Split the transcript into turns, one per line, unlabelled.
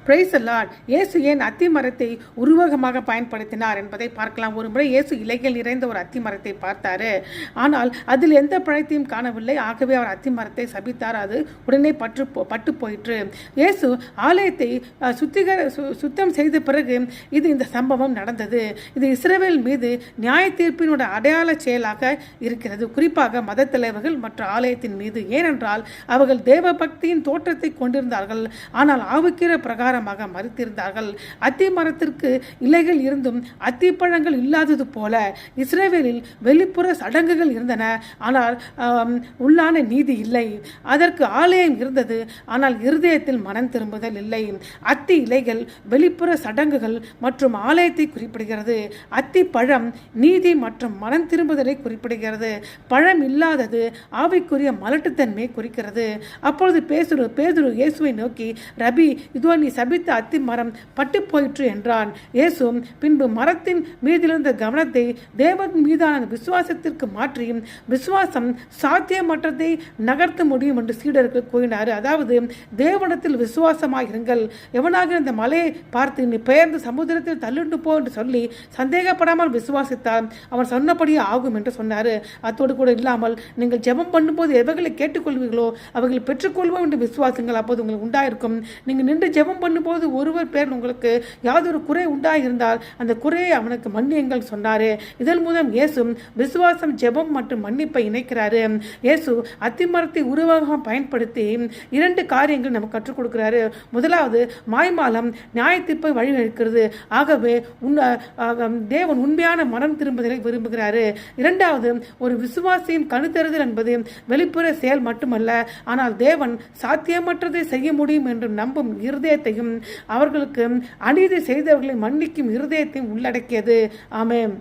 Praise the Lord. இயேசு ஏன் அத்தி மரத்தை உருவகமாக பயன்படுத்தினார் என்பதை பார்க்கலாம். ஒரு முறை இயேசு இலைகள் நிறைந்த ஒரு அத்தி மரத்தை பார்த்தாரு. ஆனால் அதில் எந்த பழத்தையும் காணவில்லை. ஆகவே அவர் அத்தி மரத்தை சபித்தார். அது உடனே பட்டு போயிற்று. இயேசு ஆலயத்தை சுத்தம் செய்த பிறகு இந்த சம்பவம் நடந்தது. இது இஸ்ரவேல் மீது நியாய தீர்ப்பினோட அடையாள செயலாக இருக்கிறது, குறிப்பாக மத தலைவர்கள் மற்ற ஆலயத்தின் மீது. ஏனென்றால் அவர்கள் தேவ பக்தியின் தோற்றத்தை கொண்டிருந்தார்கள், ஆனால் ஆவிக்கிற பிரகாரமாக மறுத்திருந்தார்கள். அத்தி மரத்திற்கு இலைகள் இருந்தும் அத்திப்பழங்கள் இல்லாதது போல இஸ்ரவேலில் வெளிப்புற சடங்குகள் இருந்தன, ஆனால் உள்ளான நீதி இல்லை. அதற்கு ஆலயம் இருந்தது, ஆனால் இருதயத்தில் மனம் திரும்புதல் இல்லை. அத்தி இலைகள் வெளிப்புற சடங்குகள் மற்றும் ஆலயத்தை குறிப்பிடுகிறது. அத்தி பழம் நீதி மற்றும் மனம் திரும்புதலை குறிப்பிடுகிறது. பழம் இல்லாதது ஆவிக்குரிய மலட்டுத்தன்மை குறிக்கிறது. அப்பொழுது பேதுரு இயேசுவை நோக்கி, ரபி, இதோ நீ சபித்த அத்தி மரம் பட்டு போயிற்று என்றான். இயேசு பின்பு மரத்தின் மீதிலிருந்த கவனத்தை தேவன் மீதான விசுவாசத்திற்கு மாற்றியும், விசுவாசம் சாத்தியமற்றதை நகர்த்த முடியும் என்று சீடர்கள் கூறினார். அதாவது தேவனிடத்தில் விசுவாசமாயிருங்கள். எவனாக இந்த மலையை பார்த்து நீ பெயர்ந்து சமுதிரத்தில் தள்ளுண்டு போ என்று சொல்லி சந்தேகப்படாமல் விசுவாசித்தால் அவன் சொன்னபடியே ஆகும் என்று சொன்னார். அத்தோடு கூட இல்லாமல் நீங்கள் ஜெபம் பண்ணும்போது எவைகளை கேட்டுக்கொள்வீர்களோ அவைகளை பெற்றுக்கொள்வோம் என்று விசுவாசங்கள் அப்போது உங்களுக்கு உண்டாயிருக்கும். நீங்கள் நின்று ஜெபம் பண்ணும்போது ஒருவர் பேர் உங்களுக்கு யாதொரு குறை உண்டாயிருந்தால் அந்த குறையை அவனுக்கு மன்னியுங்கள் சொன்னாரு. இதன் மூலம் இயேசு விசுவாசம், ஜெபம் மற்றும் மன்னிப்பை இணைக்கிறாரு. இயேசு அத்திமரத்தை உருவகமாக பயன்படுத்தி 2 காரியங்கள் நமக்கு கற்றுக் கொடுக்கிறாரு. முதலாவது, மாய்மாலம் நியாய தீர்ப்பை வழிவகுக்கிறது. ஆகவே தேவன் உண்மையான மனம் திரும்புதலை விரும்புகிறாரு. இரண்டாவது, ஒரு விசுவாசியின் கணுத்தருதல் என்பது வெளிப்புற செயல் மட்டுமல்ல, ஆனால் தேவன் சாத்தியமற்றதை செய்ய முடியும் என்று நம்பும் இருதயத்தையும் அவர்களுக்கு அநீதி செய்தவர்களை மன்னிக்கும் இருதயத்தையும் உள்ளடக்கியது. ஆமென்.